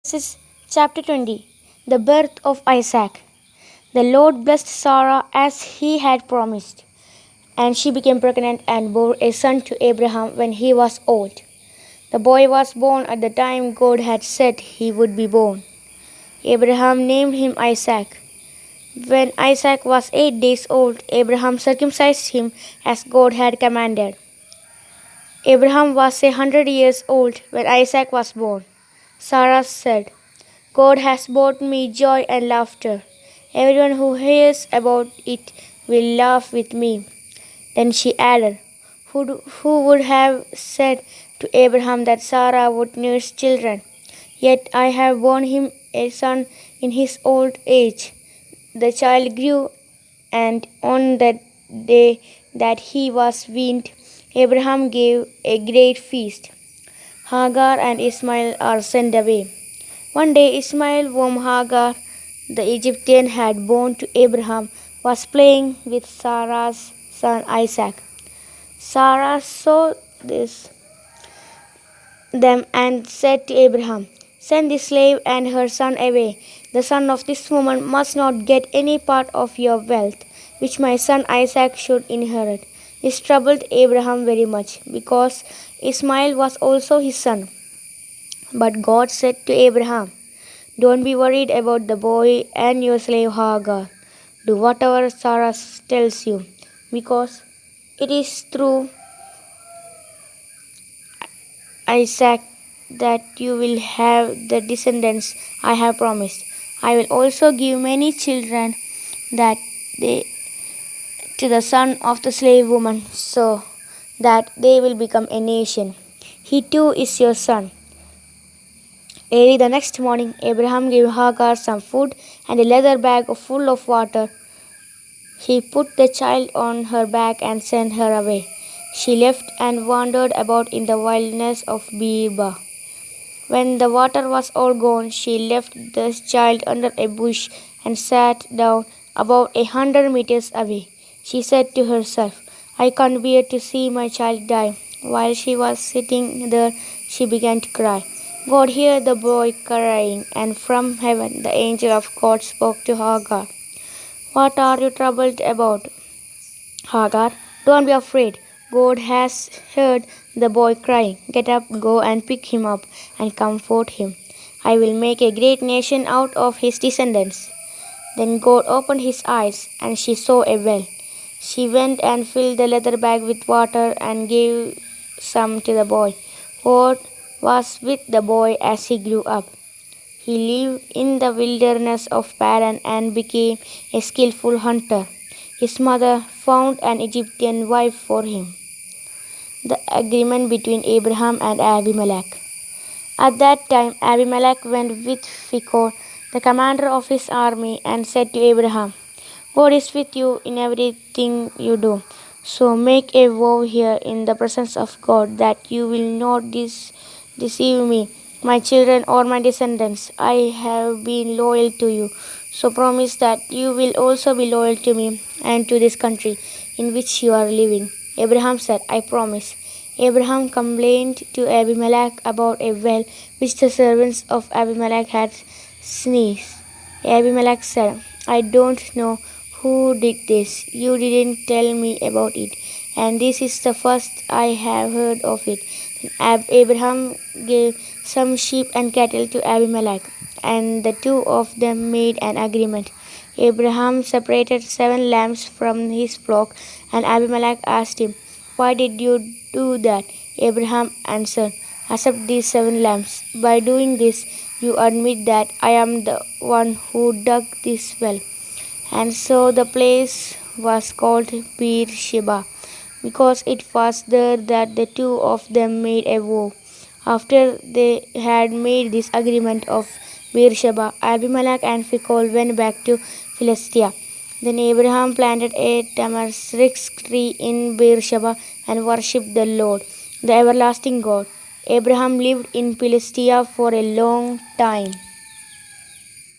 Genesis chapter 20. The birth of Isaac. The Lord blessed Sarah as he had promised, and she became pregnant and bore a son to Abraham when he was old. The boy was born at the time God had said he would be born. Abraham named him Isaac. When Isaac was 8 days old, Abraham circumcised him as God had commanded. Abraham was 100 years old when Isaac was born. Sarah said, God has brought me joy and laughter. Everyone who hears about it will laugh with me. Then she added, who would have said to Abraham that Sarah would nurse children? Yet I have borne him a son in his old age. The child grew, and on the day that he was weaned, Abraham gave a great feast. Hagar and Ishmael are sent away. One day Ishmael, whom Hagar, the Egyptian, had borne to Abraham, was playing with Sarah's son Isaac. Sarah saw them and said to Abraham, Send this slave and her son away. The son of this woman must not get any part of your wealth, which my son Isaac should inherit. This troubled Abraham very much, because Ishmael was also his son. But God said to Abraham, Don't be worried about the boy and your slave Hagar. Do whatever Sarah tells you, because it is through Isaac that you will have the descendants I have promised. I will also give many children that they to the son of the slave woman, so that they will become a nation. He too is your son. Early the next morning, Abraham gave Hagar some food and a leather bag full of water. He put the child on her back and sent her away. She left and wandered about in the wilderness of Beersheba. When the water was all gone, she left the child under a bush and sat down about 100 meters away. She said to herself, I can't bear to see my child die. While she was sitting there, she began to cry. God heard the boy crying, and from heaven the angel of God spoke to Hagar. What are you troubled about, Hagar? Don't be afraid. God has heard the boy crying. Get up, go and pick him up and comfort him. I will make a great nation out of his descendants. Then God opened his eyes, and she saw a well. She went and filled the leather bag with water and gave some to the boy. God was with the boy as he grew up. He lived in the wilderness of Paran and became a skillful hunter. His mother found an Egyptian wife for him. The agreement between Abraham and Abimelech. At that time, Abimelech went with Phicol, the commander of his army, and said to Abraham, God is with you in everything you do. So make a vow here in the presence of God that you will not deceive me, my children, or my descendants. I have been loyal to you. So promise that you will also be loyal to me and to this country in which you are living. Abraham said, I promise. Abraham complained to Abimelech about a well which the servants of Abimelech had sneezed. Abimelech said, I don't know who did this. You didn't tell me about it, and this is the first I have heard of it. Then Abraham gave some sheep and cattle to Abimelech, and the two of them made an agreement. Abraham separated 7 lambs from his flock, and Abimelech asked him, Why did you do that? Abraham answered, Accept these 7 lambs. By doing this, you admit that I am the one who dug this well. And so the place was called Beersheba, because it was there that the two of them made a vow. After they had made this agreement of Beersheba, Abimelech and Phicol went back to Philistia. Then Abraham planted a tamarisk tree in Beersheba and worshipped the Lord, the everlasting God. Abraham lived in Philistia for a long time.